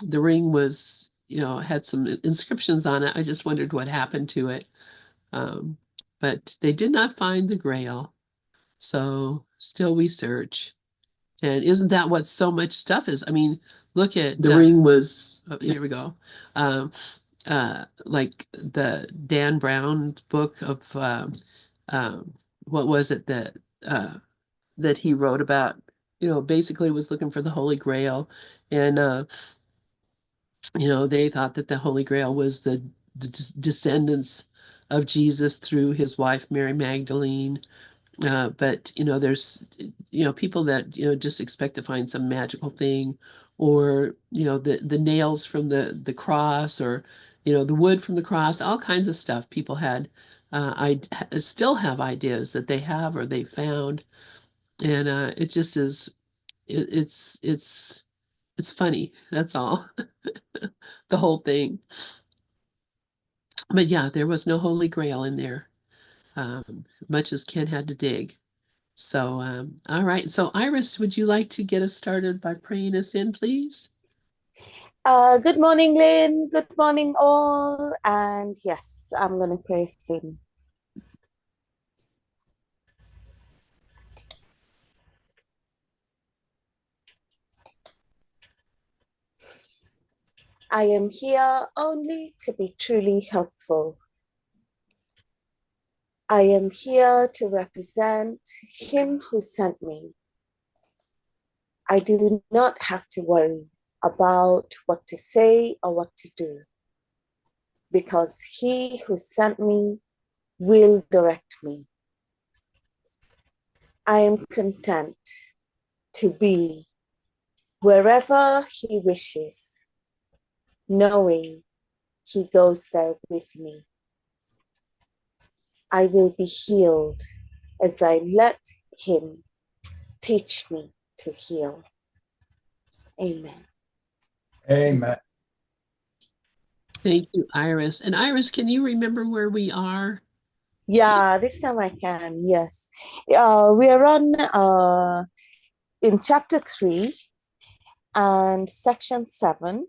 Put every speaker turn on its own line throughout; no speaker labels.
the ring was, had some inscriptions on it. I just wondered what happened to it. Um, but they did not find the Grail. So still we search. And isn't that what so much stuff is? I mean, look at the ring was, oh, here we go. Um, like the Dan Brown book of what was it that he wrote about, basically was looking for the Holy Grail. And they thought that the Holy Grail was the descendants of Jesus through his wife Mary Magdalene. But there's people that just expect to find some magical thing, or the nails from the cross, or the wood from the cross, all kinds of stuff. People had still have ideas that they have or they found, and it just is it's funny. That's all. The whole thing. But yeah, there was no Holy Grail in there, much as Ken had to dig. So, all right. So, Iris, would you like to get us started by praying us in, please?
Good morning, Lynn. Good morning, all. And yes, I'm going to pray him. I am here only to be truly helpful. I am here to represent him who sent me. I do not have to worry about what to say or what to do, because he who sent me will direct me. I am content to be wherever he wishes, knowing he goes there with me. I will be healed as I let him teach me to heal. Amen.
Amen.
Thank you, Iris. And Iris, can you remember where we are?
Yeah, this time I can, yes. We are on in chapter 3 and section 7,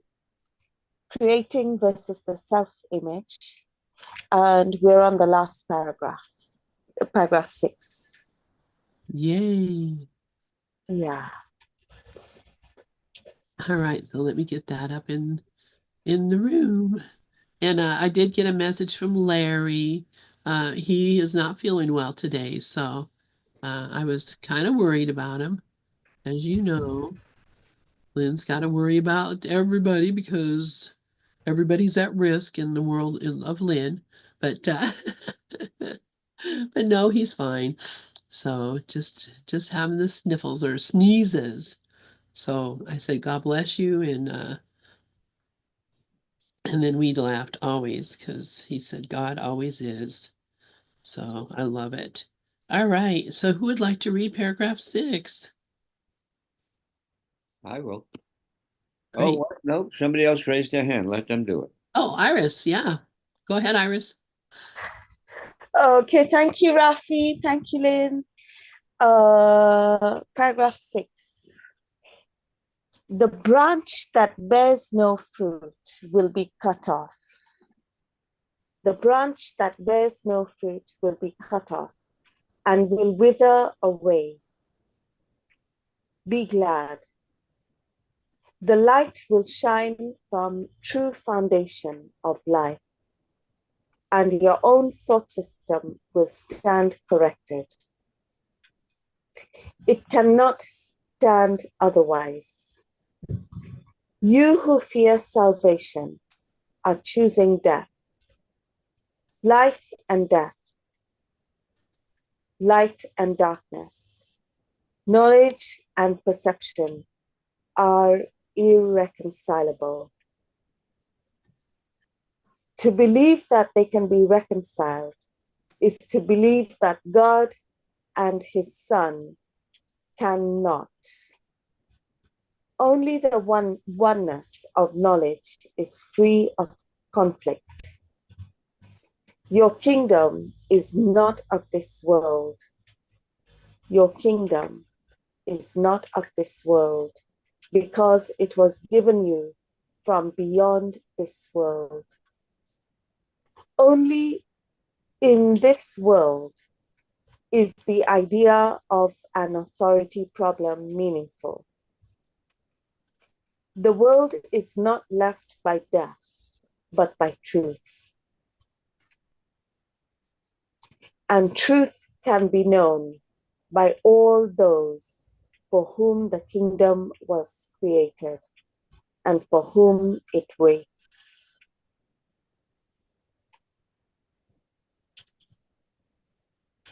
creating versus the self-image. And we're on the last paragraph 6.
Yay.
Yeah.
All right. So let me get that up in the room. And I did get a message from Larry. He is not feeling well today, so I was kind of worried about him. As you know, Lynn's got to worry about everybody because everybody's at risk in the world of Lynn. But but no, he's fine. So just having the sniffles or sneezes. So I said, God bless you, and then we laughed always because he said God always is. So I love it. All right. So who would like to read paragraph 6?
I will. Oh,
Great.
what? No, somebody else raised their hand. Let them do it.
Oh, Iris, yeah. Go ahead, Iris.
Okay, thank you, Rafi. Thank you, Lynn. Paragraph 6. The branch that bears no fruit will be cut off. The branch that bears no fruit will be cut off and will wither away. Be glad. The light will shine from true foundation of life, and your own thought system will stand corrected. It cannot stand otherwise. You who fear salvation are choosing death, life and death, light and darkness, knowledge and perception are irreconcilable. To believe that they can be reconciled is to believe that God and his Son cannot. Only the oneness of knowledge is free of conflict. Your kingdom is not of this world. Your kingdom is not of this world, because it was given you from beyond this world. Only in this world is the idea of an authority problem meaningful. The world is not left by death, but by truth. And truth can be known by all those for whom the kingdom was created and for whom it waits.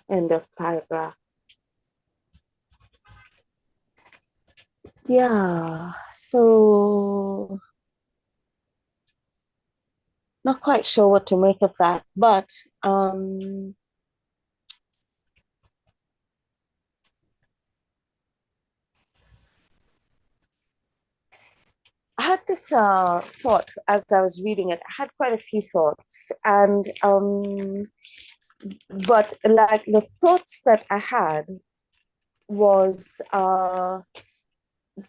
End of paragraph. Yeah, so not quite sure what to make of that, but I had this thought as I was reading it. I had quite a few thoughts, and but like the thoughts that I had was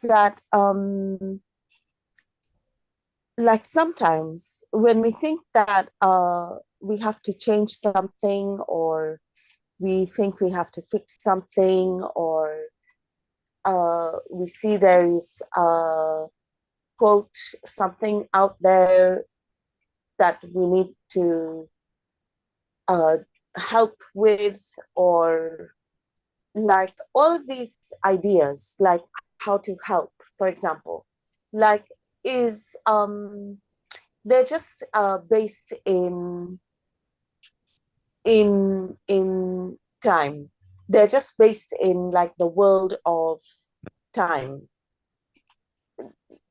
that like sometimes when we think that we have to change something, or we think we have to fix something, or we see there is quote something out there that we need to help with, or like all of these ideas, like how to help, for example, like is they're just based in time. They're just based in like the world of time,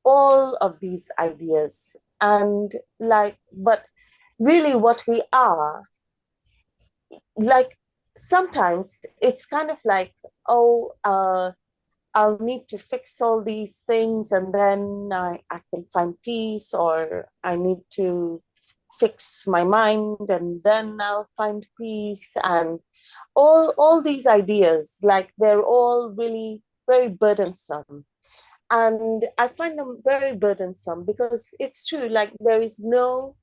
all of these ideas. And like, but really what we are, like sometimes it's kind of like, oh, I'll need to fix all these things and then I can find peace, or I need to fix my mind and then I'll find peace. And all these ideas, like they're all really very burdensome. And I find them very burdensome because it's true, like there is no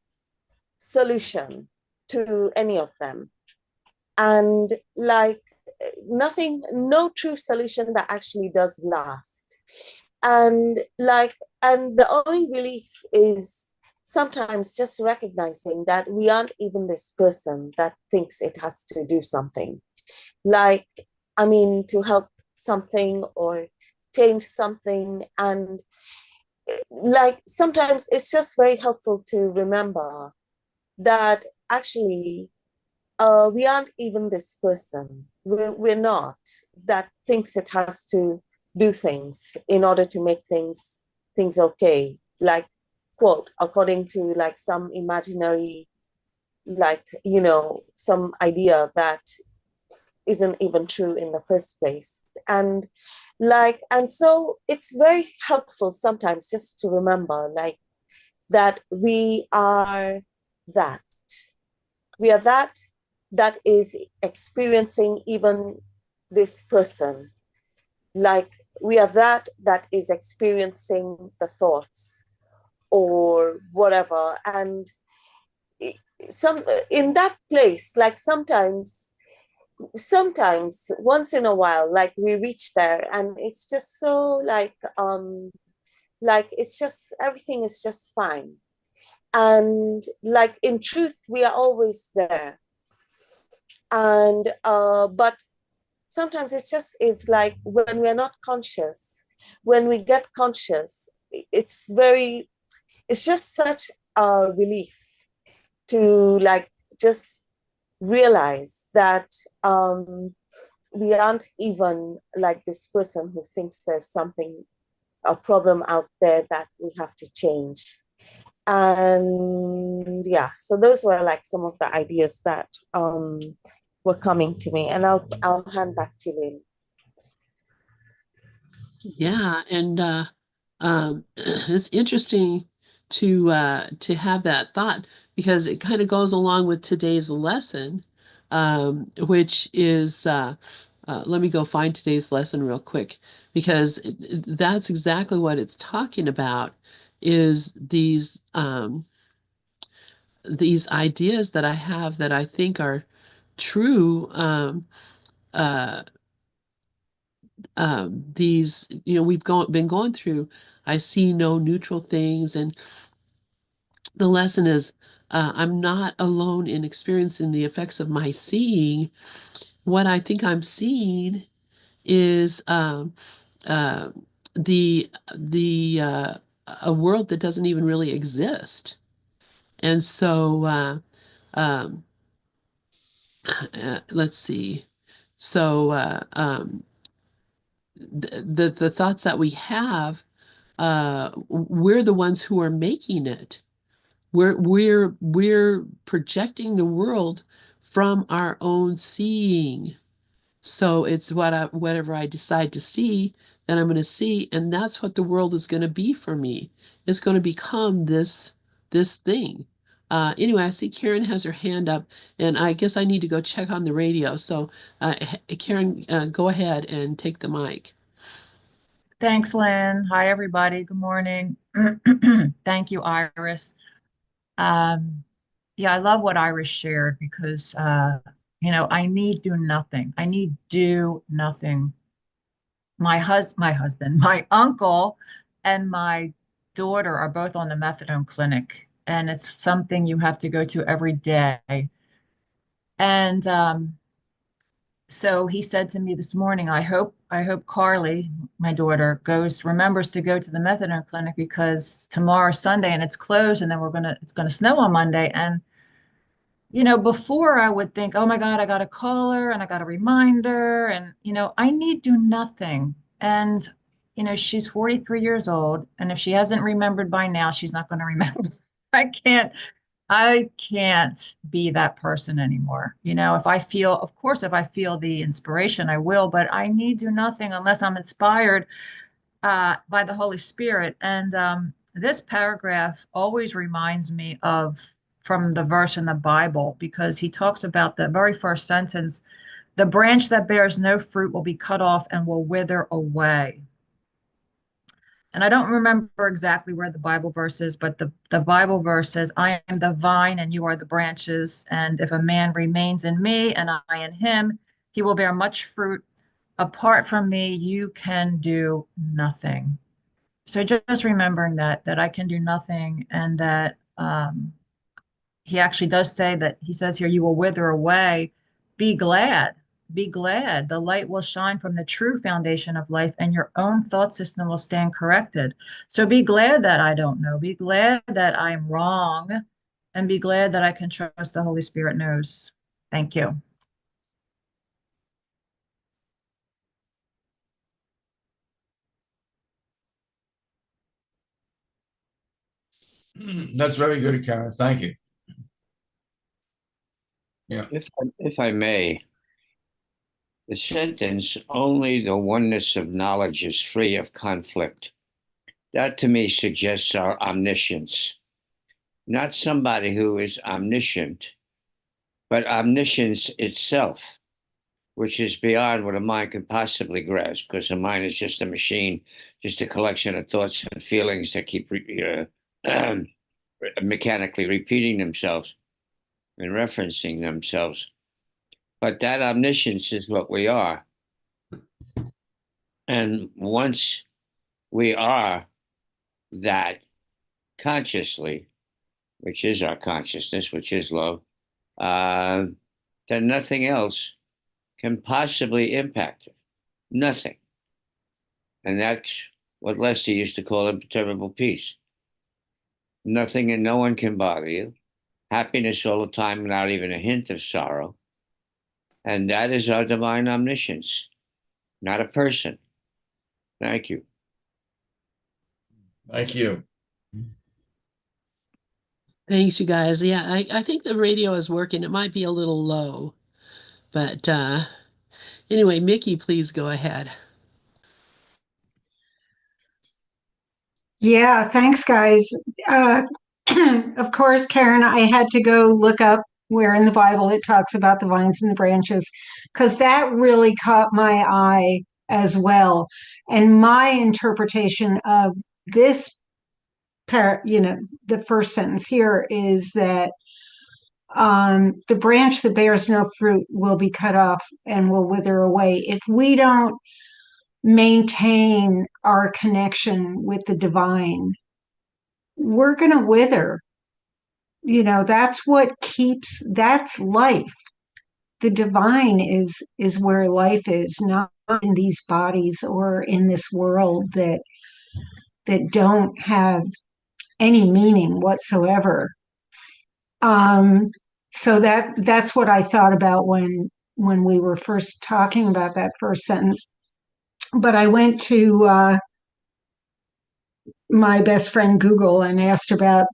solution to any of them. And like nothing, no true solution that actually does last. And like, and the only relief is sometimes just recognizing that we aren't even this person that thinks it has to do something. Like, I mean, to help something or change something. And like sometimes it's just very helpful to remember that actually we aren't even this person. We're not that thinks it has to do things in order to make things okay. Like, quote, according to like some imaginary, like, you know, some idea that isn't even true in the first place. And like, and so it's very helpful sometimes just to remember like that we are that. We are that is experiencing even this person. Like we are that is experiencing the thoughts or whatever. And some in that place, like sometimes once in a while, like we reach there and it's just so like it's just everything is just fine. And like in truth we are always there. And but sometimes it just is like when we're not conscious, when we get conscious, it's just such a relief to like just realize that we aren't even like this person who thinks there's something, a problem out there that we have to change. And yeah, so those were like some of the ideas that were coming to me, and I'll hand back to Lynn.
Yeah, and it's interesting to have that thought because it kind of goes along with today's lesson, which is let me go find today's lesson real quick because that's exactly what it's talking about. is these ideas that I have that I think are true. Uh, these, we've been going through, I see no neutral things, and the lesson is I'm not alone in experiencing the effects of my seeing. What I think I'm seeing is uh, the a world that doesn't even really exist. And so let's see. So the thoughts that we have, we're the ones who are making it. We're projecting the world from our own seeing. So it's whatever I decide to see, then I'm going to see, and that's what the world is going to be for me. It's going to become this thing. Anyway, I see Karen has her hand up, and I guess I need to go check on the radio. So, Karen, go ahead and take the mic.
Thanks, Lynn. Hi, everybody. Good morning. Thank you, Iris. Um, yeah, I love what Iris shared because, I need do nothing. I need do nothing. My husband, my uncle, and my daughter are both on the methadone clinic, and it's something you have to go to every day. And so he said to me this morning, I hope Carly, my daughter, remembers to go to the methadone clinic because tomorrow's Sunday and it's closed, and then it's gonna snow on Monday. And before I would think, oh my God, I got to call her and I got a reminder, and I need do nothing. And she's 43 years old, and if she hasn't remembered by now, she's not going to remember. I can't I can't be that person anymore. Of course, if I feel the inspiration, I will, but I need do nothing unless I'm inspired by the Holy Spirit. And this paragraph always reminds me of from the verse in the Bible, because he talks about the very first sentence: the branch that bears no fruit will be cut off and will wither away. And I don't remember exactly where the Bible verse is, but the Bible verse says, I am the vine and you are the branches. And if a man remains in me and I in him, he will bear much fruit. Apart from me, you can do nothing. So just remembering that I can do nothing, and that he actually does say that, he says here, you will wither away. Be glad. Be glad. The light will shine from the true foundation of life, and your own thought system will stand corrected. So be glad that I don't know. Be glad that I'm wrong, and be glad that I can trust the Holy Spirit knows. Thank you.
That's very good, Karen. Thank you. Yeah.
If I may, the sentence, only the oneness of knowledge is free of conflict. That to me suggests our omniscience. Not somebody who is omniscient, but omniscience itself, which is beyond what a mind can possibly grasp, because a mind is just a machine, just a collection of thoughts and feelings that keep mechanically repeating themselves and referencing themselves. But that omniscience is what we are. And once we are that consciously, which is our consciousness, which is love, then nothing else can possibly impact it. Nothing. And that's what Lester used to call imperturbable peace. Nothing and no one can bother you. Happiness all the time without even a hint of sorrow. And that is our divine omniscience, not a person. Thank you.
Thank you.
Thanks, you guys. Yeah, I think the radio is working. It might be a little low, but anyway, Mickey, please go ahead.
Yeah, thanks, guys. Uh, of course, Karen, I had to go look up where in the Bible it talks about the vines and the branches, because that really caught my eye as well. And my interpretation of this the first sentence here is that the branch that bears no fruit will be cut off and will wither away. If we don't maintain our connection with the divine, we're going to wither. That's that's life. The divine is where life is, not in these bodies or in this world that don't have any meaning whatsoever. So that's what I thought about when we were first talking about that first sentence. But I went to my best friend Google and asked about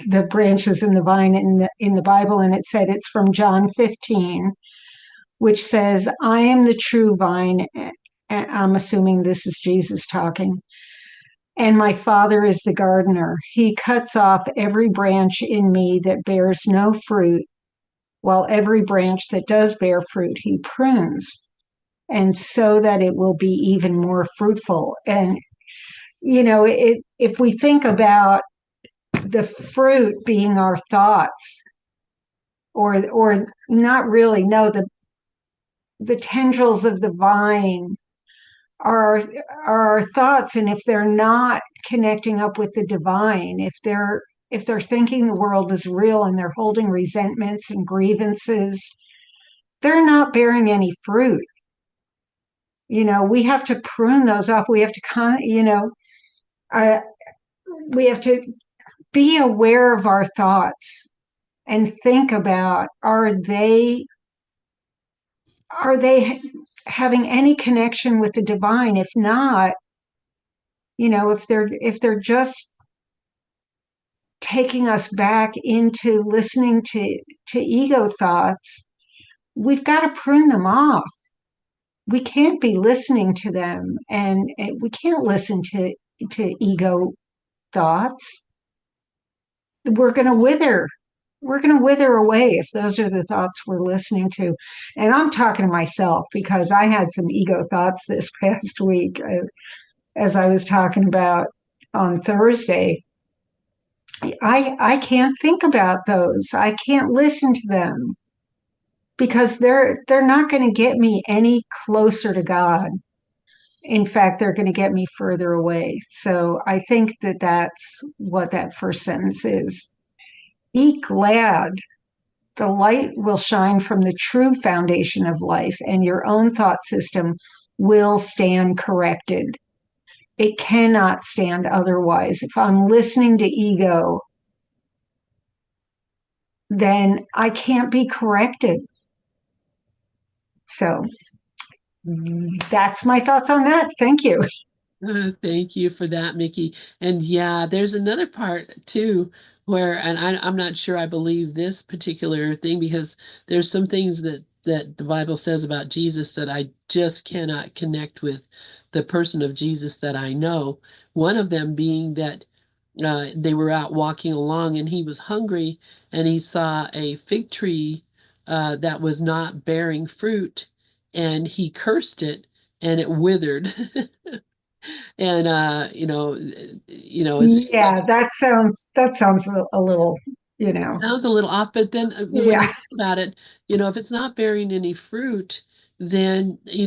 the branches in the vine in the Bible, and it said it's from John 15, which says, "I am the true vine." I'm assuming this is Jesus talking. "And my Father is the gardener. He cuts off every branch in me that bears no fruit, while every branch that does bear fruit, he prunes, and so that it will be even more fruitful." And, if we think about the fruit being our thoughts, or not really, no, the tendrils of the vine are our thoughts, and if they're not connecting up with the divine, if they're thinking the world is real and they're holding resentments and grievances, they're not bearing any fruit. We have to prune those off. We have to we have to be aware of our thoughts and think about, are they having any connection with the divine? If not, if they're just taking us back into listening to ego thoughts, we've got to prune them off. We can't be listening to them, and we can't listen to ego thoughts. We're going to wither. We're going to wither away if those are the thoughts we're listening to. And I'm talking to myself because I had some ego thoughts this past week, as I was talking about on Thursday. I can't think about those. I can't listen to them because they're not going to get me any closer to God. In fact, they're going to get me further away. So I think that that's what that first sentence is. Be glad. The light will shine from the true foundation of life, and your own thought system will stand corrected. It cannot stand otherwise. If I'm listening to ego, then I can't be corrected. So that's my thoughts on that. Thank you.
Thank you for that, Mickey. And yeah, there's another part too where, and I'm not sure I believe this particular thing, because there's some things that the Bible says about Jesus that I just cannot connect with the person of Jesus that I know. One of them being that they were out walking along and he was hungry and he saw a fig tree that was not bearing fruit, and he cursed it and it withered. And it's
Yeah, that sounds a little,
sounds a little off, but then when you
yeah.
think about it, if it's not bearing any fruit, then we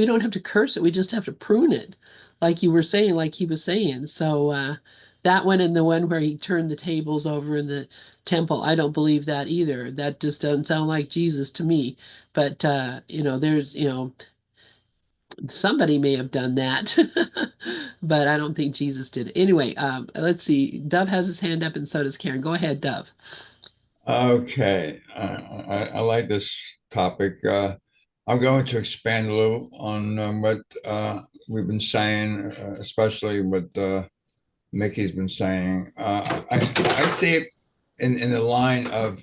don't have to curse it. We just have to prune it, like you were saying, like he was saying. So that one and the one where he turned the tables over in the temple, I don't believe that either. That just doesn't sound like Jesus to me. But there's somebody may have done that, but I don't think Jesus did. Anyway, let's see. Dove has his hand up, and so does Karen. Go ahead, Dove.
Okay, I like this topic. I'm going to expand a little on what we've been saying, especially what Mickey's been saying. I see it in the line of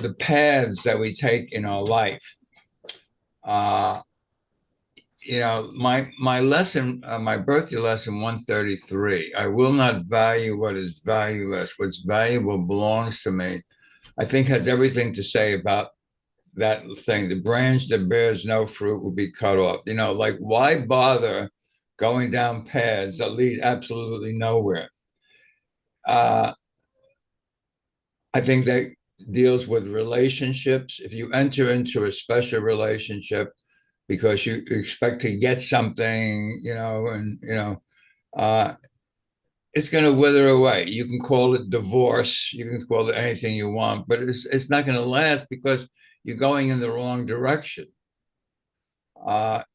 the paths that we take in our life. My lesson, my birthday lesson 133, I will not value what is valueless. What's valuable belongs to me, I think has everything to say about that thing. The branch that bears no fruit will be cut off. Like, why bother going down paths that lead absolutely nowhere. I think that deals with relationships. If you enter into a special relationship because you expect to get something, uh, it's going to wither away. You can call it divorce, you can call it anything you want, but it's not going to last because you're going in the wrong direction.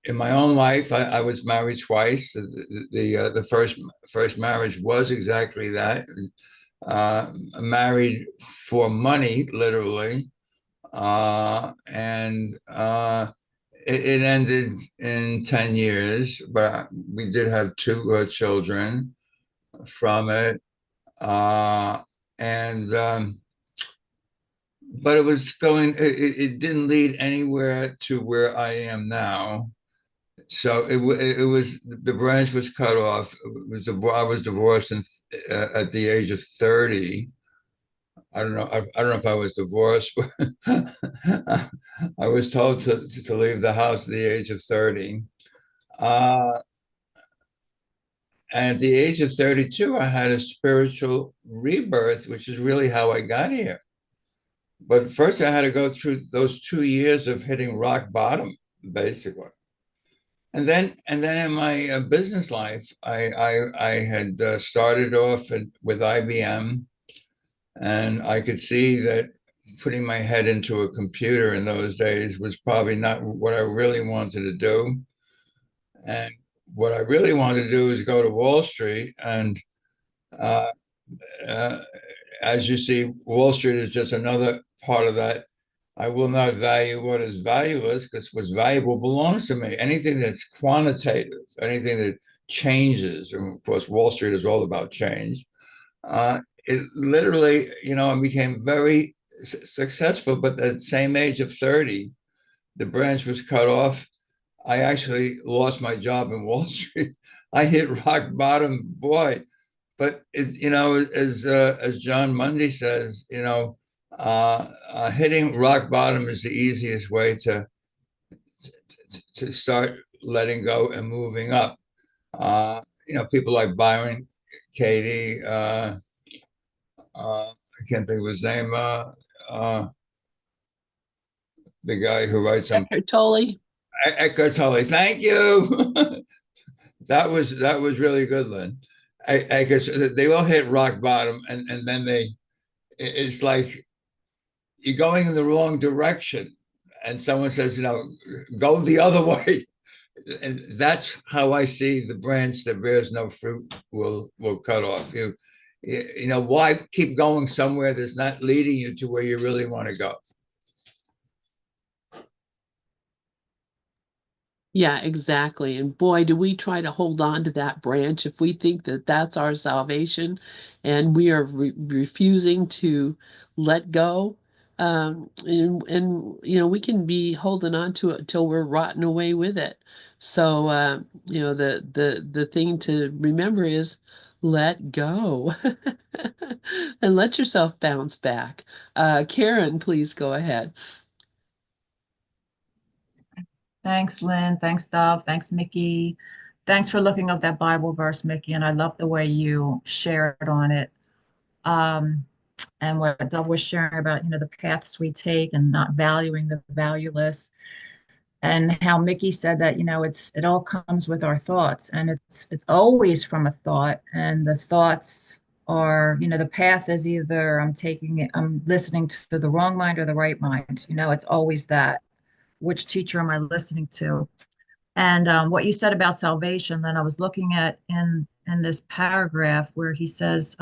In my own life, I was married twice. The first marriage was exactly that. Married for money, literally, and it ended in 10 years. But we did have two children from it, and but it was going. It didn't lead anywhere to where I am now. So it was the branch was cut off. It was I was divorced at the age of 30. I don't know. I don't know if I was divorced, but I was told to leave the house at the age of 30. Uh, and at the age of 32, I had a spiritual rebirth, which is really how I got here. But first, I had to go through those 2 years of hitting rock bottom, basically. And then in my business life, I had started off with IBM, and I could see that putting my head into a computer in those days was probably not what I really wanted to do. And what I really wanted to do is go to Wall Street. And uh, uh, as you see, Wall Street is just another part of that. I will not value what is valueless because what's valuable belongs to me. Anything that's quantitative, anything that changes, and of course, Wall Street is all about change. It literally, I became very successful, but at the same age of 30, the branch was cut off. I actually lost my job in Wall Street. I hit rock bottom, boy. But as John Mundy says, hitting rock bottom is the easiest way to start letting go and moving up. People like Byron Katie, I can't think of his name. The guy who writes some
Eckhart Tolle.
Eckhart Tolle. Thank you. That was really good, Lynn. Guess they all hit rock bottom, and then it's like you're going in the wrong direction, and someone says, go the other way, and that's how I see the branch that bears no fruit will cut off. Why keep going somewhere that's not leading you to where you really want to go?
Yeah, exactly. And boy, do we try to hold on to that branch if we think that that's our salvation and we are refusing to let go. And we can be holding on to it till we're rotting away with it. So, the thing to remember is let go and let yourself bounce back. Karen, please go ahead.
Thanks, Lynn. Thanks, Dov. Thanks, Mickey. Thanks for looking up that Bible verse, Mickey. And I love the way you shared on it. And what Dov was sharing about, the paths we take and not valuing the valueless. And how Mickey said that, it all comes with our thoughts, and it's always from a thought. And the thoughts are, the path is either I'm listening to the wrong mind or the right mind. It's always that. Which teacher am I listening to? And what you said about salvation, then I was looking at in this paragraph where he says,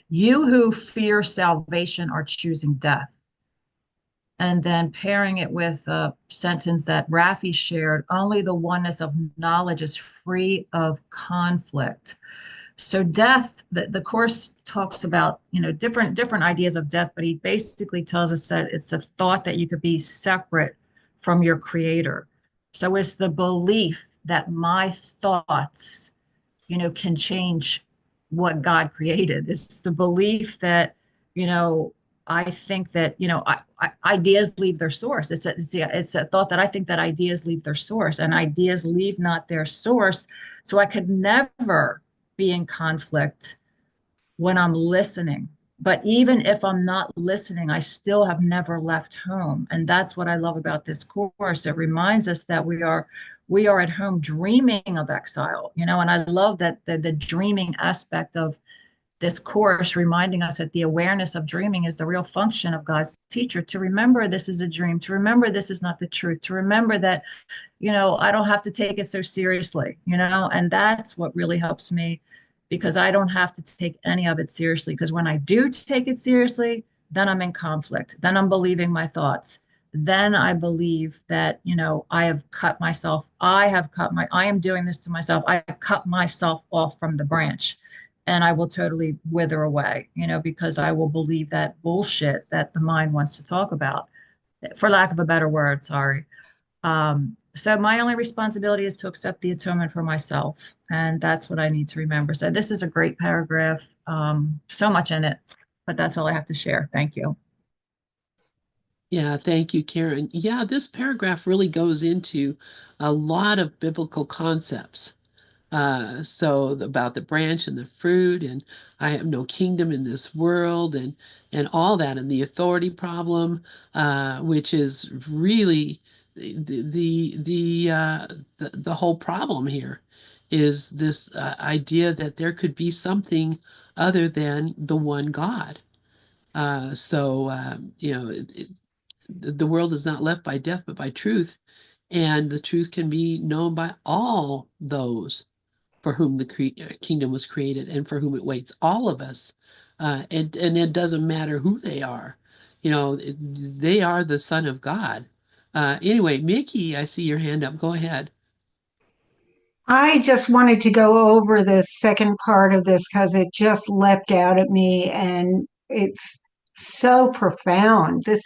"You who fear salvation are choosing death." And then pairing it with a sentence that Rafi shared, "Only the oneness of knowledge is free of conflict." So death, the course talks about, different ideas of death, but he basically tells us that it's a thought that you could be separate from your creator. So it's the belief that my thoughts, can change what God created. It's the belief that, I think that, ideas leave their source. It's a thought that I think that ideas leave their source, and ideas leave not their source. So I could never be in conflict when I'm listening. But even if I'm not listening, I still have never left home. And that's what I love about this course. It reminds us that we are at home dreaming of exile, and I love that the dreaming aspect of this course, reminding us that the awareness of dreaming is the real function of God's teacher, to remember this is a dream, to remember this is not the truth, to remember that, I don't have to take it so seriously, and that's what really helps me, because I don't have to take any of it seriously. Because when I do take it seriously, then I'm in conflict. Then I'm believing my thoughts. Then I believe that, I am doing this to myself. I cut myself off from the branch, and I will totally wither away, because I will believe that bullshit that the mind wants to talk about, for lack of a better word, sorry. So my only responsibility is to accept the atonement for myself. And that's what I need to remember. So this is a great paragraph. So much in it, but that's all I have to share. Thank you.
Yeah, thank you, Karen. Yeah, this paragraph really goes into a lot of biblical concepts. So about the branch and the fruit, and I have no kingdom in this world, and all that, and the authority problem, which is really the whole problem here, is this idea that there could be something other than the one God. The world is not left by death, but by truth, and the truth can be known by all those for whom the kingdom was created and for whom it waits, all of us. And it doesn't matter who they are. They are the Son of God. Anyway, Mickey, I see your hand up. Go ahead.
I just wanted to go over the second part of this because it just leapt out at me and it's so profound. This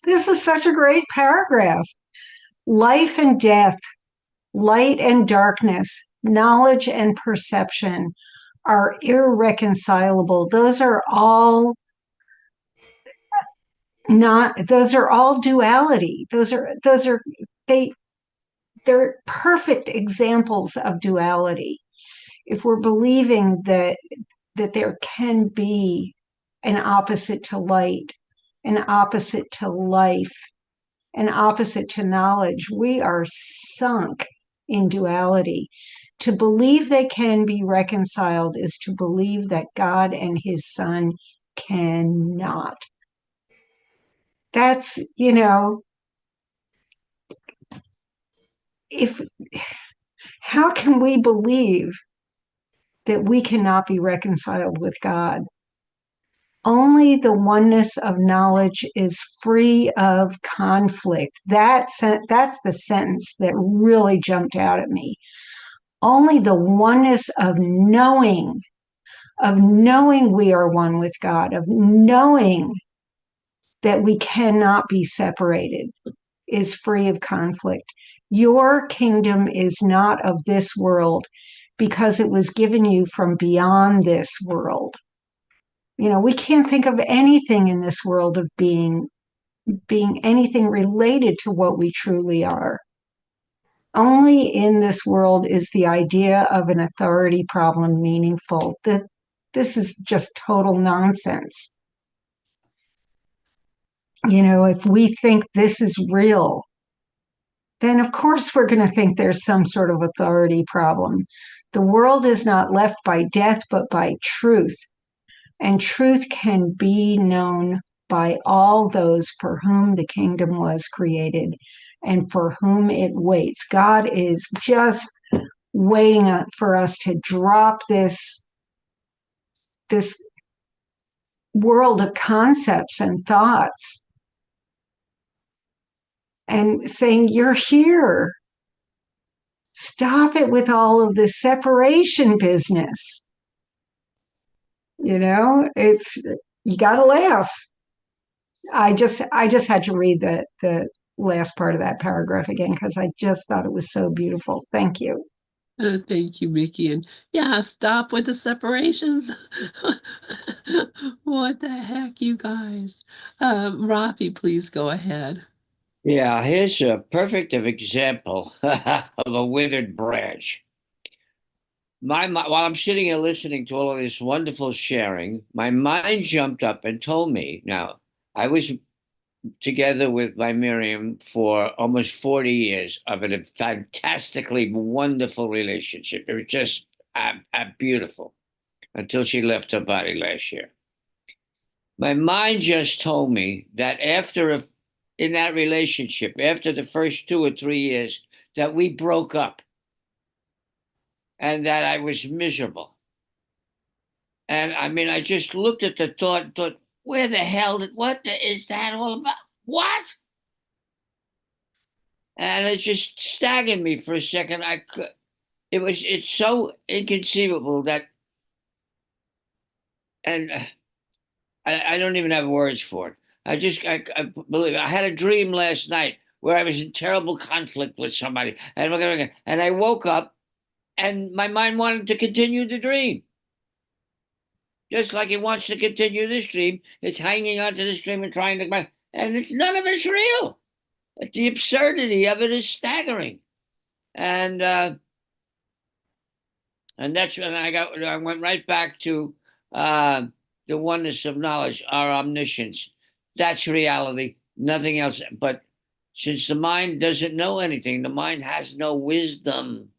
is such a great paragraph. Life and death, light and darkness, knowledge and perception are irreconcilable. Those are all duality. They they're perfect examples of duality. If we're believing that there can be an opposite to light, an opposite to life, an opposite to knowledge, we are sunk in duality. To believe they can be reconciled is to believe that God and his son cannot. That's, if how can we believe that we cannot be reconciled with God? Only the oneness of knowledge is free of conflict. That's the sentence that really jumped out at me. Only the oneness of knowing we are one with God, of knowing that we cannot be separated, is free of conflict. Your kingdom is not of this world because it was given you from beyond this world. We can't think of anything in this world of being anything related to what we truly are. Only in this world is the idea of an authority problem meaningful. This is just total nonsense. If we think this is real, then of course we're going to think there's some sort of authority problem. The world is not left by death, but by truth. And truth can be known by all those for whom the kingdom was created and for whom it waits. God is just waiting for us to drop this world of concepts and thoughts and saying, you're here. Stop it with all of this separation business. You got to laugh. I just had to read the last part of that paragraph again because I just thought it was so beautiful. Thank you.
Thank you, Mickey. And yeah, stop with the separations. What the heck, you guys? Rafi, please go ahead.
Yeah, here's a perfect of example of a withered branch. While I'm sitting here listening to all of this wonderful sharing, my mind jumped up and told me. Now, I was together with my Miriam for almost 40 years of a fantastically wonderful relationship. It was just beautiful until she left her body last year. My mind just told me that in that relationship, after the first 2 or 3 years, that we broke up and that I was miserable. And I mean, I just looked at the thought and thought, where the hell is that all about? What? And it just staggered me for a second. It's so inconceivable that, and I don't even have words for it. I believe I had a dream last night where I was in terrible conflict with somebody, and I woke up, and my mind wanted to continue the dream, just like it wants to continue this dream. It's hanging on to this dream and trying to, and none of it's real. The absurdity of it is staggering, and that's when I went right back to uh, the oneness of knowledge, our omniscience. That's reality, nothing else. But since the mind doesn't know anything, the mind has no wisdom.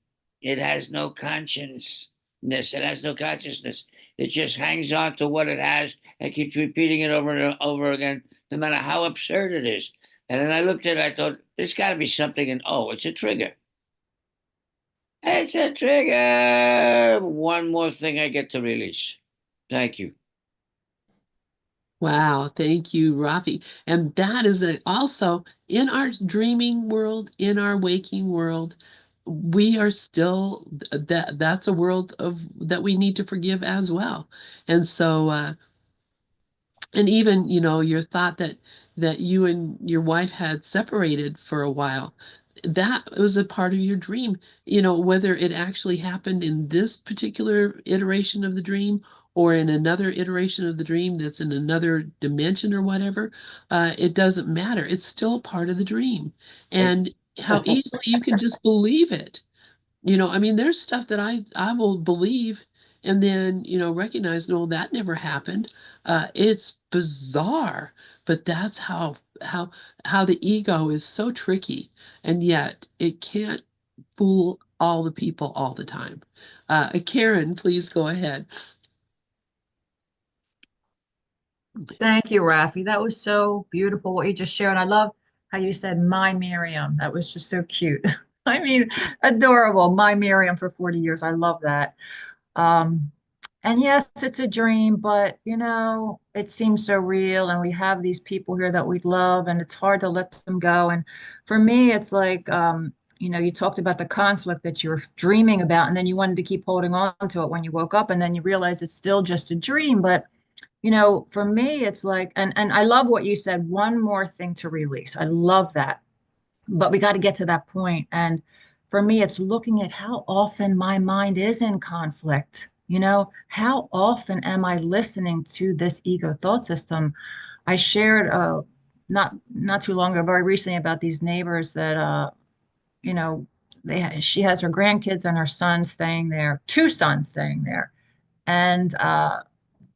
It has no consciousness. It has no consciousness. It just hangs on to what it has and keeps repeating it over and over again, no matter how absurd it is. And then I looked at it, I thought, there's got to be something, and oh, it's a trigger. It's a trigger. One more thing I get to release. Thank you.
Wow, thank you, Rafi. And that is also in our dreaming world, in our waking world, we are still that's a world of that we need to forgive as well. And so and even your thought that you and your wife had separated for a while, that was a part of your dream, whether it actually happened in this particular iteration of the dream or in another iteration of the dream that's in another dimension or whatever. It doesn't matter, it's still a part of the dream. And how easily you can just believe it. I mean, there's stuff that I will believe and then, recognize, no, that never happened. It's bizarre, but that's how the ego is so tricky, and yet it can't fool all the people all the time. Karen, please go ahead.
Thank you, Rafi. That was so beautiful what you just shared. I love how you said my Miriam. That was just so cute. I mean, adorable. My Miriam for 40 years. I love that. Um, and yes, it's a dream, but it seems so real. And we have these people here that we love, and it's hard to let them go. And for me, it's like, you talked about the conflict that you're dreaming about, and then you wanted to keep holding on to it when you woke up, and then you realize it's still just a dream. But for me, it's like, and I love what you said, one more thing to release. I love that. But we got to get to that point. And for me, it's looking at how often my mind is in conflict. How often am I listening to this ego thought system? I shared not too long ago, very recently, about these neighbors that you know, she has her grandkids and her son staying there, two sons staying there. And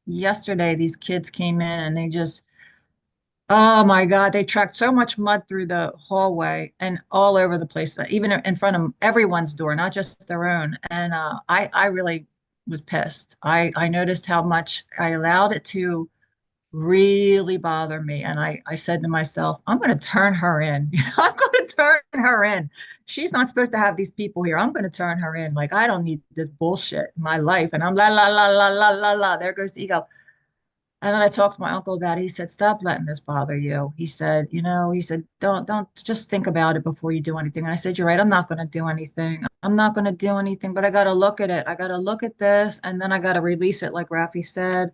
yesterday these kids came in and they just, oh my God, they tracked so much mud through the hallway and all over the place, even in front of everyone's door, not just their own. And I really was pissed. I noticed how much I allowed it to really bother me. And I said to myself, I'm going to turn her in. I'm going to turn her in. She's not supposed to have these people here. I'm going to turn her in. Like, I don't need this bullshit in my life. And I'm la, la, la, la, la, la, la. There goes the ego. And then I talked to my uncle about it. He said, stop letting this bother you. He said, don't just think about it before you do anything. And I said, you're right. I'm not going to do anything. I'm not going to do anything, but I got to look at it. I got to look at this and then I got to release it, like Rafi said.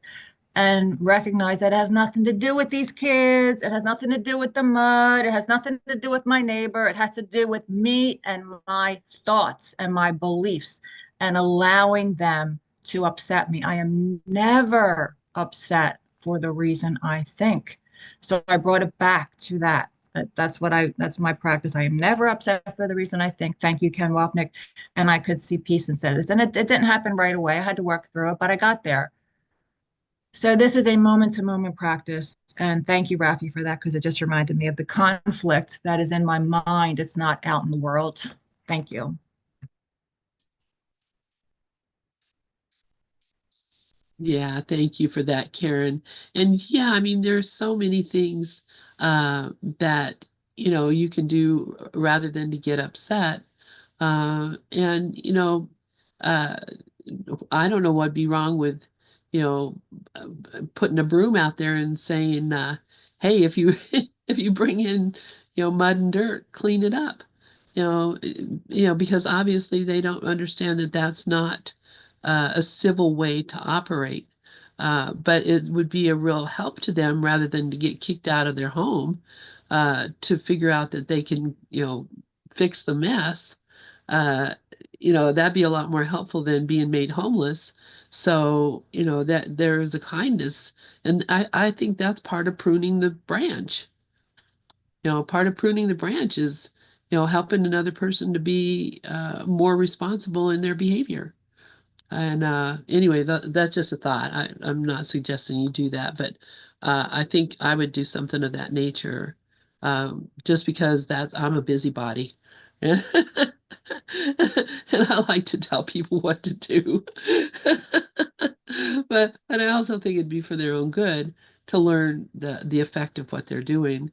and recognize that it has nothing to do with these kids. It has nothing to do with the mud. It has nothing to do with my neighbor. It has to do with me and my thoughts and my beliefs and allowing them to upset me. I am never upset for the reason I think. So I brought it back to that. That's my practice. I am never upset for the reason I think. Thank you, Ken Wapnick. And I could see peace instead of this. And it didn't happen right away. I had to work through it, but I got there. So this is a moment to moment practice. And thank you, Rafi, for that, because it just reminded me of the conflict that is in my mind. It's not out in the world. Thank you.
Yeah, thank you for that, Karen. And yeah, I mean, there's so many things that you can do rather than to get upset. And uh, I don't know what'd be wrong with, you know, putting a broom out there and saying, "Hey, if you if you bring in, mud and dirt, clean it up." Because obviously they don't understand that that's not a civil way to operate. But it would be a real help to them rather than to get kicked out of their home, to figure out that they can, fix the mess. Uh, that'd be a lot more helpful than being made homeless. So, that there's a kindness. And I think that's part of pruning the branch. Part of pruning the branch is, helping another person to be more responsible in their behavior. And anyway, that's just a thought. I'm not suggesting you do that, but I think I would do something of that nature, just because I'm a busybody. And I like to tell people what to do. But I also think it'd be for their own good to learn the effect of what they're doing,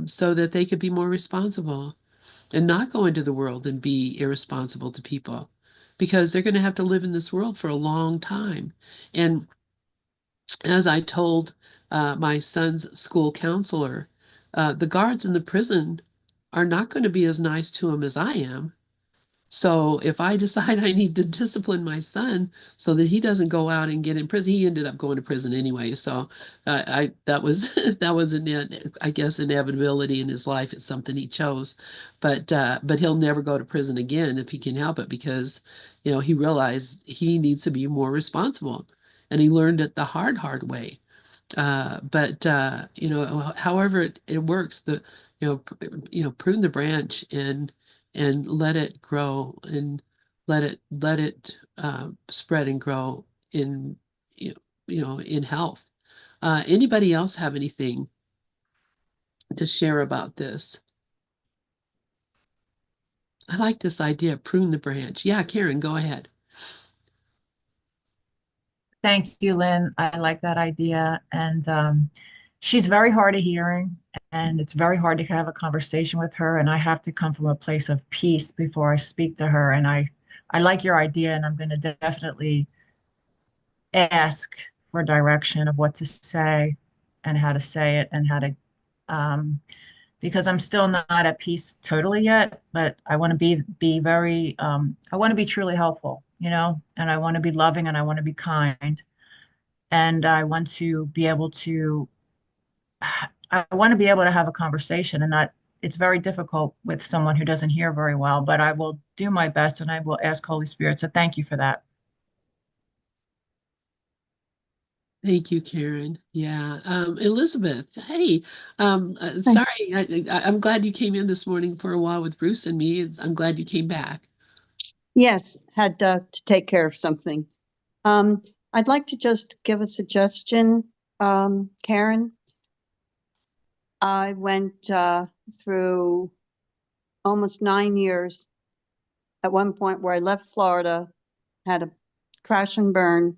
so that they could be more responsible and not go into the world and be irresponsible to people, because they're going to have to live in this world for a long time. And as I told my son's school counselor, the guards in the prison are not going to be as nice to him as I am. So if I decide I need to discipline my son so that he doesn't go out and get in prison, he ended up going to prison anyway. So I that was that was I guess inevitability in his life. It's something he chose, but he'll never go to prison again if he can help it, because he realized he needs to be more responsible, and he learned it the hard way. But however it works, prune the branch and let it grow, and let it spread and grow in in health. Anybody else have anything to share about this? I like this idea, prune the branch. Yeah, Karen, go ahead.
Thank you, Lynn. I like that idea. And she's very hard of hearing, and it's very hard to have a conversation with her. And I have to come from a place of peace before I speak to her. And I like your idea, and I'm going to definitely ask for direction of what to say and how to say it and how to, um, because I'm still not at peace totally yet, but I want to be very, I want to be truly helpful, and I want to be loving and I want to be kind. And I want to be able to I want to be able to have a conversation, and not it's very difficult with someone who doesn't hear very well, but I will do my best and I will ask Holy Spirit. So thank you for that.
Thank you, Karen. Yeah. Elizabeth, hey,
Hi.
sorry, I'm glad you came in this morning for a while with Bruce and me. I'm glad you came back.
Yes, had to take care of something. I'd like to just give a suggestion, Karen. I went through almost 9 years at one point where I left Florida, had a crash and burn,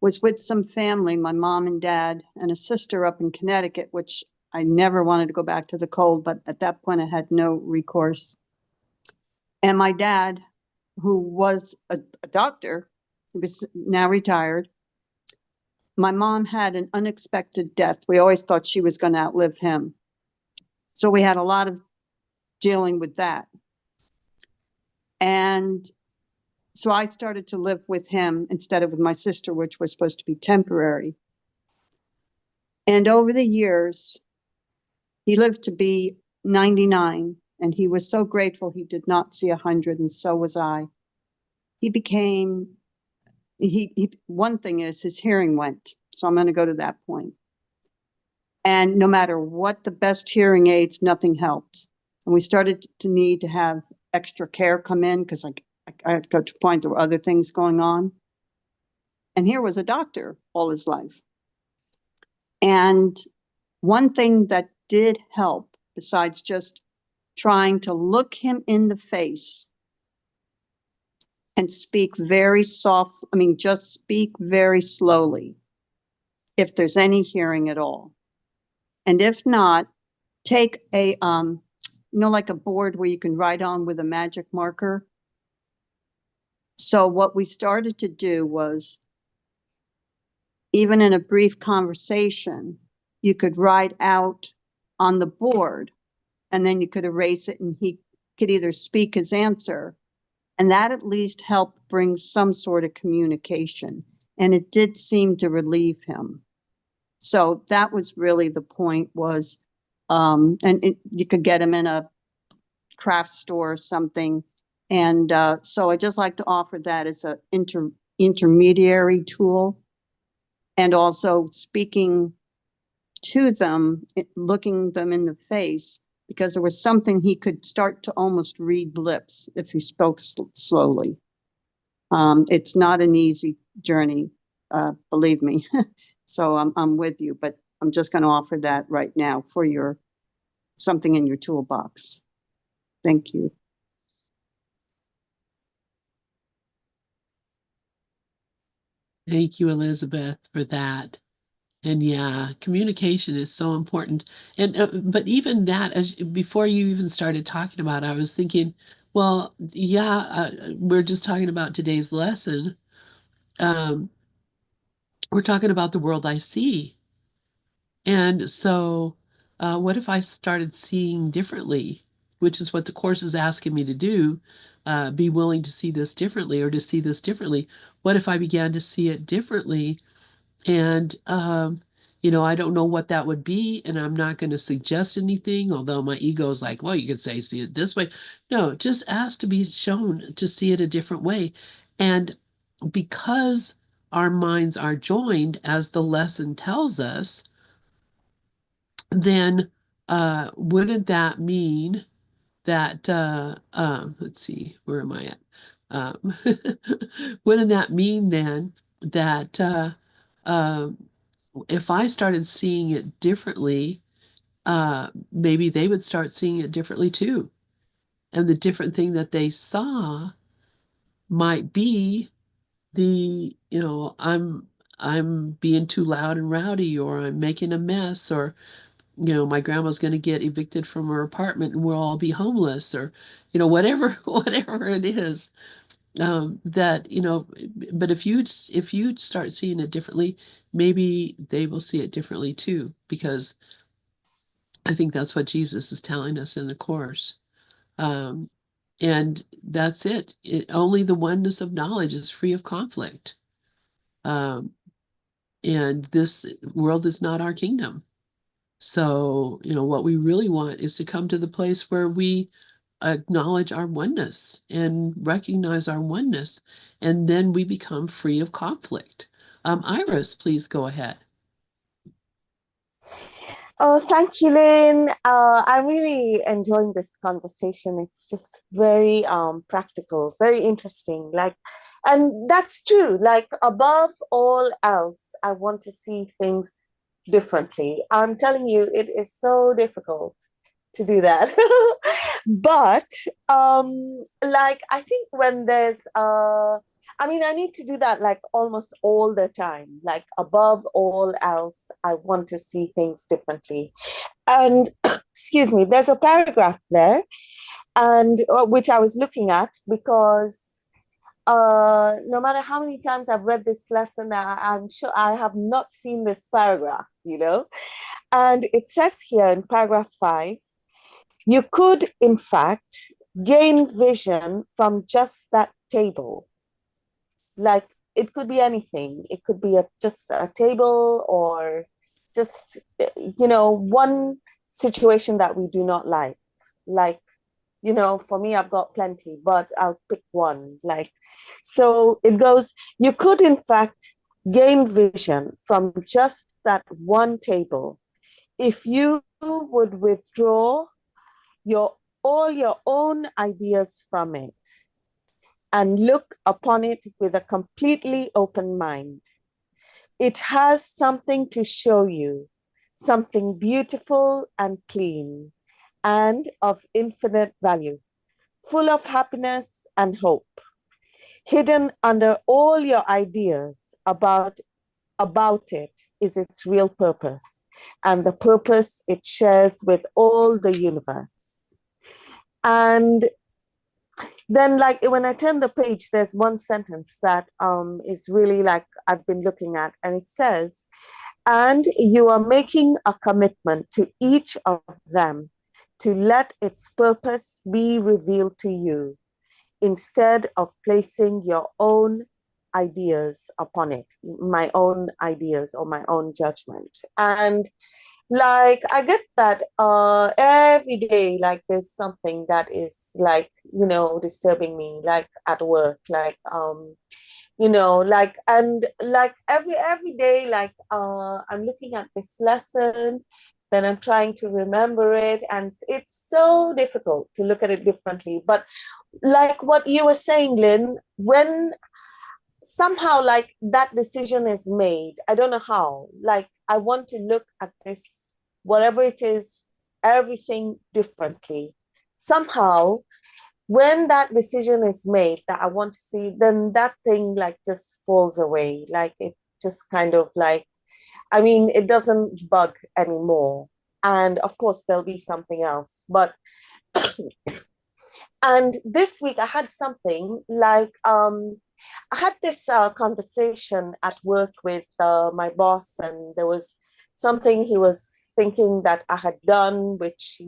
was with some family, my mom and dad, and a sister up in Connecticut, which I never wanted to go back to the cold, but at that point I had no recourse. And my dad, who was a doctor, he was now retired. My mom had an unexpected death. We always thought she was going to outlive him. So we had a lot of dealing with that. And So I started to live with him instead of with my sister, which was supposed to be temporary. And over the years, he lived to be 99, and he was so grateful he did not see 100, and so was I. He became, one thing is his hearing went. So I'm going to go to that point. And no matter what the best hearing aids, nothing helped. And we started to need to have extra care come in because I had got to a point there were other things going on. And here was a doctor all his life. And one thing that did help, besides just trying to look him in the face and speak very soft, just speak very slowly, if there's any hearing at all. And if not, take a, like a board where you can write on with a magic marker. So what we started to do was, even in a brief conversation, you could write out on the board, and then you could erase it, and he could either speak his answer, and that at least helped bring some sort of communication. And it did seem to relieve him. So that was really the point was, you could get him in a craft store or something. And so I just like to offer that as an intermediary tool. And also speaking to them, looking them in the face, because there was something he could start to almost read lips if he spoke slowly. It's not an easy journey, believe me. So I'm with you, but I'm just going to offer that right now for something in your toolbox. Thank you.
Thank you, Elizabeth, for that. And yeah, communication is so important. And but even that, before you even started talking about, I was thinking, well, yeah, we're just talking about today's lesson. We're talking about the world I see. And so, what if I started seeing differently, which is what the course is asking me to do, be willing to see this differently or to see this differently. What if I began to see it differently? And, I don't know what that would be, and I'm not going to suggest anything, although my ego is like, well, you could say, see it this way. No, just ask to be shown to see it a different way. And because our minds are joined, as the lesson tells us, then wouldn't that mean that, let's see, where am I at? Um, wouldn't that mean then that um, if I started seeing it differently, maybe they would start seeing it differently too. And the different thing that they saw might be I'm being too loud and rowdy, or I'm making a mess, or my grandma's going to get evicted from her apartment and we'll all be homeless, or whatever whatever it is, that but if you start seeing it differently, maybe they will see it differently too, because I think that's what Jesus is telling us in the course. um, and that's only the oneness of knowledge is free of conflict. um, and this world is not our kingdom. So, what we really want is to come to the place where we acknowledge our oneness and recognize our oneness, and then we become free of conflict. Iris, please go ahead.
Oh, thank you, Lynn. I'm really enjoying this conversation. It's just very practical, very interesting. And that's true. Like, above all else, I want to see things differently. I'm telling you, it is so difficult to do that. But I think when there's I need to do that like almost all the time. Like, above all else, I want to see things differently. And excuse me, there's a paragraph there, and which I was looking at, because no matter how many times I've read this lesson, I'm sure I have not seen this paragraph. And it says here in paragraph 5, you could, in fact, gain vision from just that table. Like it could be anything. It could be just a table or just, one situation that we do not like. Like, for me, I've got plenty, but I'll pick one. Like, so it goes, you could, in fact, gain vision from just that one table if you would withdraw all your own ideas from it and look upon it with a completely open mind. It has something to show you, something beautiful and clean and of infinite value, full of happiness and hope. Hidden under all your ideas about it is its real purpose and the purpose it shares with all the universe. And then, like, when I turn the page, there's one sentence that is really like I've been looking at, and it says, and you are making a commitment to each of them to let its purpose be revealed to you instead of placing your own ideas upon it, my own ideas or my own judgment. And like I get that every day, like there's something that is like, disturbing me, like at work, like like, and like every day, like I'm looking at this lesson, then I'm trying to remember it, and it's so difficult to look at it differently. But like what you were saying, Lynn, when somehow like that decision is made, I don't know how, like I want to look at this, whatever it is, everything differently. Somehow, when that decision is made that I want to see, then that thing like just falls away. Like it just kind of like, I mean, it doesn't bug anymore. And of course, there'll be something else. But and this week I had something like I had this conversation at work with my boss, and there was something he was thinking that I had done, which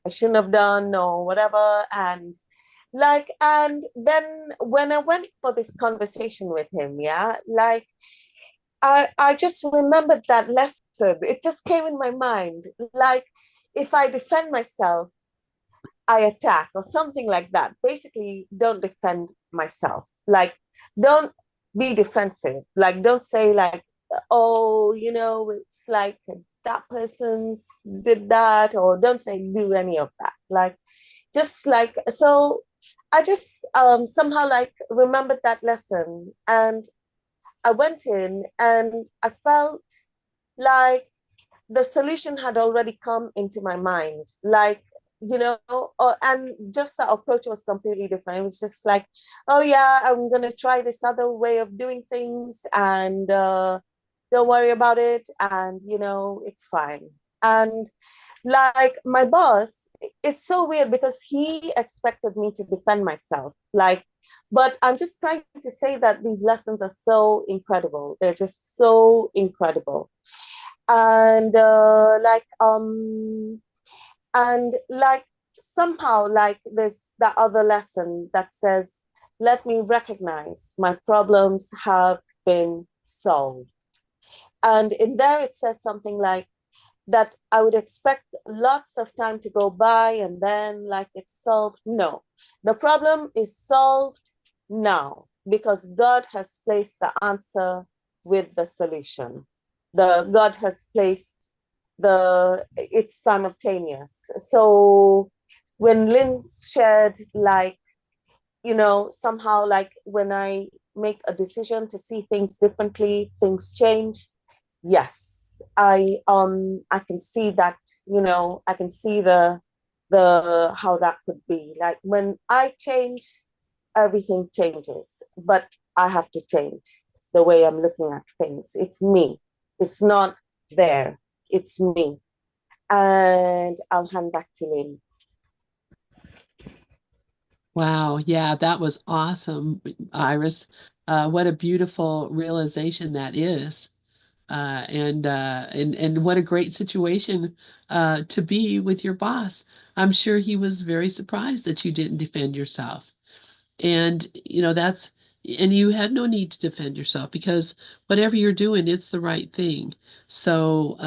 I shouldn't have done or whatever. And like, and then when I went for this conversation with him, yeah, like I just remembered that lesson. It just came in my mind. Like, if I defend myself, I attack or something like that. Basically, don't defend myself. Like, don't be defensive. Like, don't say like, oh, it's like that person's did that, or don't say do any of that. Like, just like, so I just somehow like remembered that lesson, and I went in and I felt like the solution had already come into my mind. Like, and just the approach was completely different. It was just like, oh yeah, I'm gonna try this other way of doing things, and don't worry about it, and it's fine. And like my boss, it's so weird because he expected me to defend myself, like, but I'm just trying to say that these lessons are so incredible. They're just so incredible. And and like somehow like there's that other lesson that says, let me recognize my problems have been solved. And in there it says something like that I would expect lots of time to go by and then like it's solved. No, the problem is solved now because God has placed the answer with the solution. The God has placed it's simultaneous. So when Lynn shared, like, somehow like when I make a decision to see things differently, things change. Yes, I can see that, I can see the how that could be. Like when I change, everything changes, but I have to change the way I'm looking at things. It's me. It's not there. It's me. And I'll hand back to Lynn.
Wow, yeah, that was awesome, Iris. What a beautiful realization that is. And what a great situation to be with your boss. I'm sure he was very surprised that you didn't defend yourself. And that's and you had no need to defend yourself because whatever you're doing, it's the right thing. So,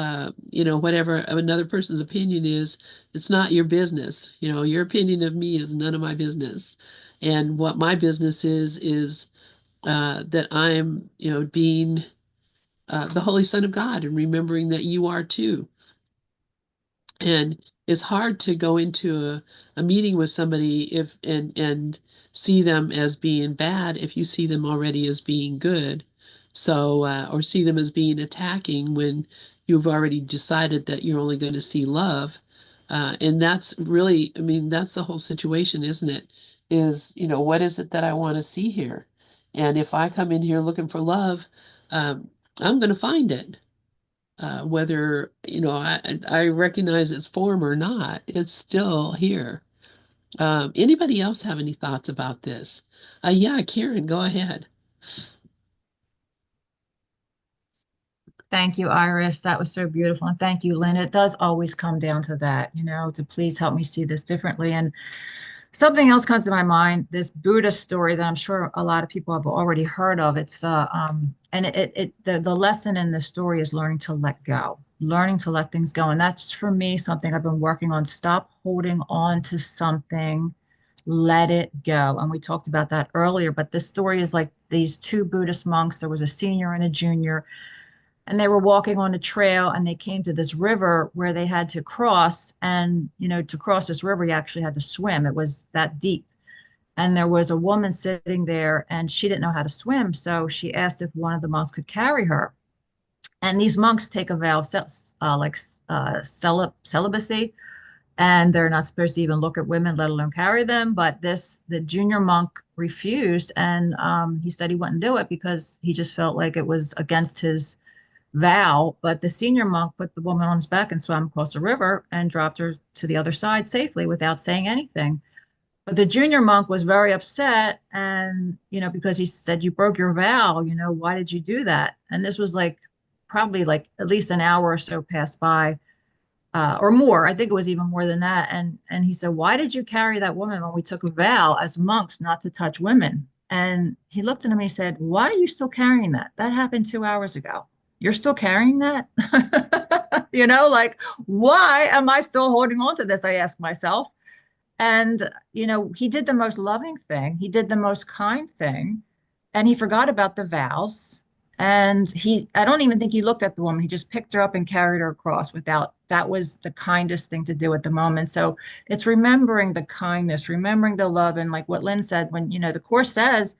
whatever another person's opinion is, it's not your business. Your opinion of me is none of my business. And what my business is that I'm, being the Holy Son of God and remembering that you are too. And it's hard to go into a meeting with somebody and see them as being bad if you see them already as being good. So, or see them as being attacking when you've already decided that you're only going to see love. And that's really, I mean, that's the whole situation, isn't it? What is it that I want to see here? And if I come in here looking for love, I'm going to find it. Whether I recognize its form or not, it's still here. Anybody else have any thoughts about this? Yeah, Karen, go ahead.
Thank you, Iris. That was so beautiful. And thank you, Lynn. It does always come down to that, to please help me see this differently. And something else comes to my mind, this Buddha story that I'm sure a lot of people have already heard of. It's and the lesson in the story is learning to let go, learning to let things go. And that's for me something I've been working on. Stop holding on to something, let it go. And we talked about that earlier, but this story is like these two Buddhist monks. There was a senior and a junior, and they were walking on a trail and they came to this river where they had to cross. And to cross this river you actually had to swim, it was that deep. And there was a woman sitting there and she didn't know how to swim, so she asked if one of the monks could carry her. And these monks take a vow of celibacy, and they're not supposed to even look at women, let alone carry them. But the junior monk refused, and he said he wouldn't do it because he just felt like it was against his vow. But the senior monk put the woman on his back and swam across the river and dropped her to the other side safely without saying anything. But the junior monk was very upset, and because he said, you broke your vow, why did you do that? And this was like probably like at least an hour or so passed by, or more. I think it was even more than that. And he said, why did you carry that woman when we took a vow as monks not to touch women? And he looked at him and he said, why are you still carrying that? That happened 2 hours ago. You're still carrying that? Like, why am I still holding on to this? I ask myself. And, he did the most loving thing. He did the most kind thing. And he forgot about the vows. And I don't even think he looked at the woman. He just picked her up and carried her across that was the kindest thing to do at the moment. So it's remembering the kindness, remembering the love. And like what Lynn said, when, the Course says,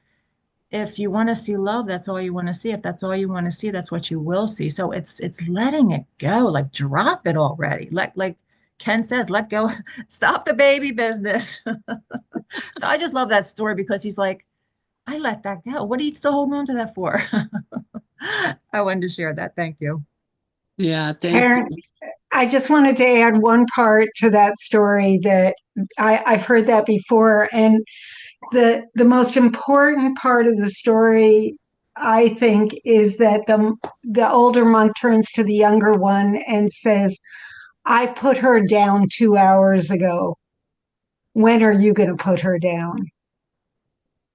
if you want to see love, that's all you want to see. If that's all you want to see, that's what you will see. So it's letting it go, like drop it already. Like Ken says, let go, stop the baby business. So I just love that story because he's like, I let that go. What are you still holding on to that for? I wanted to share that. Thank you.
Yeah, thank
Karen,
you.
I just wanted to add one part to that story that I've heard that before. And the most important part of the story, I think, is that the older monk turns to the younger one and says, I put her down 2 hours ago. When are you going to put her down?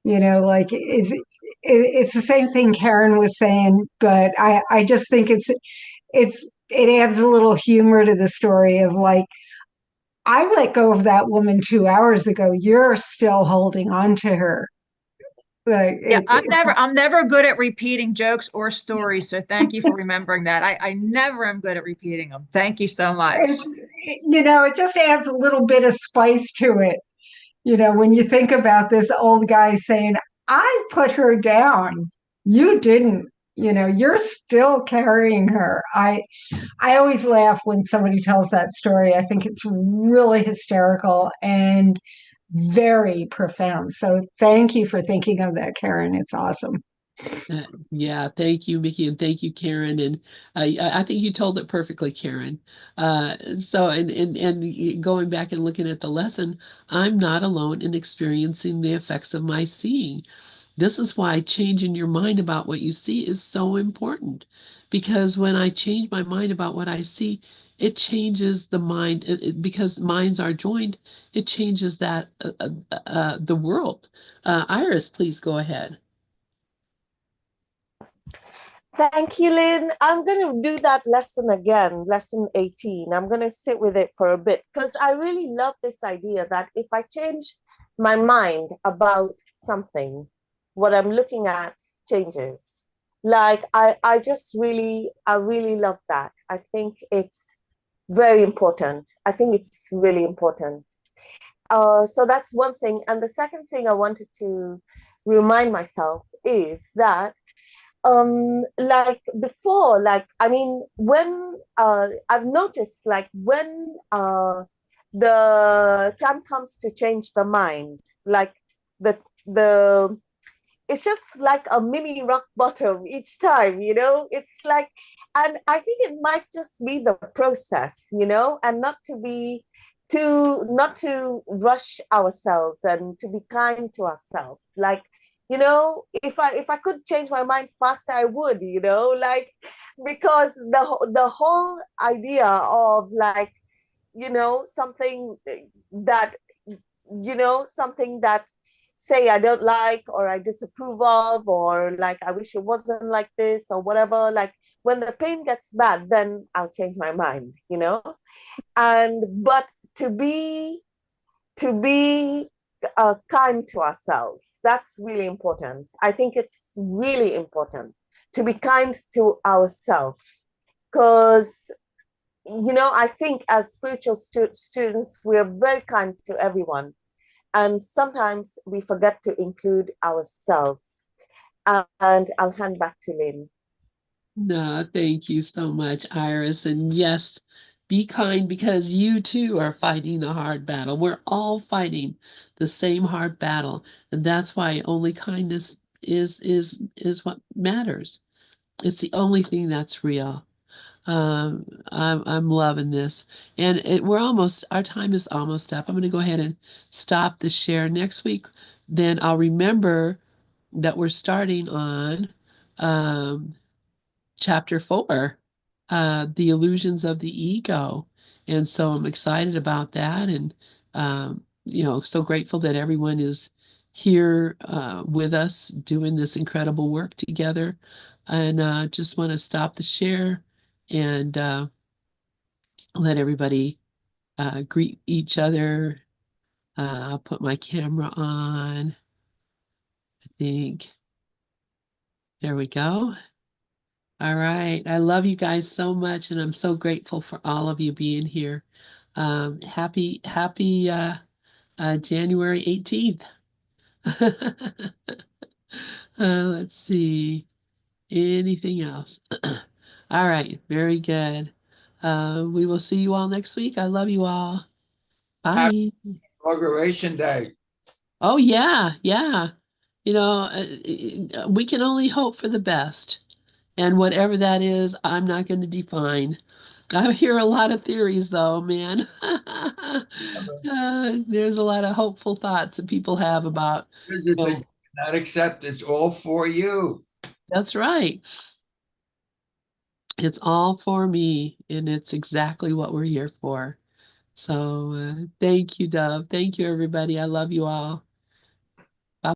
Like it's the same thing Karen was saying, but I just think it adds a little humor to the story of like, I let go of that woman 2 hours ago. You're still holding on to her. Like
Yeah, I'm never good at repeating jokes or stories. So thank you for remembering that. I never am good at repeating them. Thank you so much.
it just adds a little bit of spice to it. When you think about this old guy saying, I put her down, you didn't, you're still carrying her. I always laugh when somebody tells that story. I think it's really hysterical and very profound. So thank you for thinking of that, Karen. It's awesome.
Yeah, thank you, Mickey, and thank you, Karen. And I think you told it perfectly, Karen. And going back and looking at the lesson, I'm not alone in experiencing the effects of my seeing. This is why changing your mind about what you see is so important. Because when I change my mind about what I see, it changes the mind. Because minds are joined, it changes the world. Iris, please go ahead.
Thank you, Lynn. I'm going to do that lesson again, lesson 18. I'm going to sit with it for a bit because I really love this idea that if I change my mind about something, what I'm looking at changes. Like I really love that. I think it's very important. I think it's really important. So that's one thing. And the second thing I wanted to remind myself is that like before, like I mean when I've noticed like when the time comes to change the mind, like the it's just like a mini rock bottom each time, it's like, and I think it might just be the process, and not to rush ourselves and to be kind to ourselves, like, if I could change my mind faster, I would, like, because the whole idea of like, something that, something that, say, I don't like or I disapprove of, or like I wish it wasn't like this or whatever, like when the pain gets bad, then I'll change my mind, and but to be to be kind to ourselves, that's really important. I think it's really important to be kind to ourselves, because I think as spiritual students, we're very kind to everyone, and sometimes we forget to include ourselves. And I'll hand back to Lynn.
No, thank you so much, Iris. And yes, be kind because you too are fighting a hard battle. We're all fighting the same hard battle, and that's why only kindness is what matters. It's the only thing that's real. I'm loving this, and our time is almost up. I'm going to go ahead and stop the share next week. Then I'll remember that we're starting on um, chapter 4, the illusions of the ego. And so I'm excited about that. And, so grateful that everyone is here with us doing this incredible work together. And just want to stop the share and let everybody greet each other. I'll put my camera on. I think. There we go. All right. I love you guys so much, and I'm so grateful for all of you being here. Happy January 18th. Let's see. Anything else? All right. Very good. We will see you all next week. I love you all.
Happy
Bye.
Inauguration Day.
Oh, yeah. Yeah. We can only hope for the best. And whatever that is, I'm not going to define. I hear a lot of theories, though, man. There's a lot of hopeful thoughts that people have about,
Visit
you
that
know,
you cannot accept. It's all for you.
that's right. It's all for me, and it's exactly what we're here for. So thank you, Dove. Thank you, everybody. I love you all.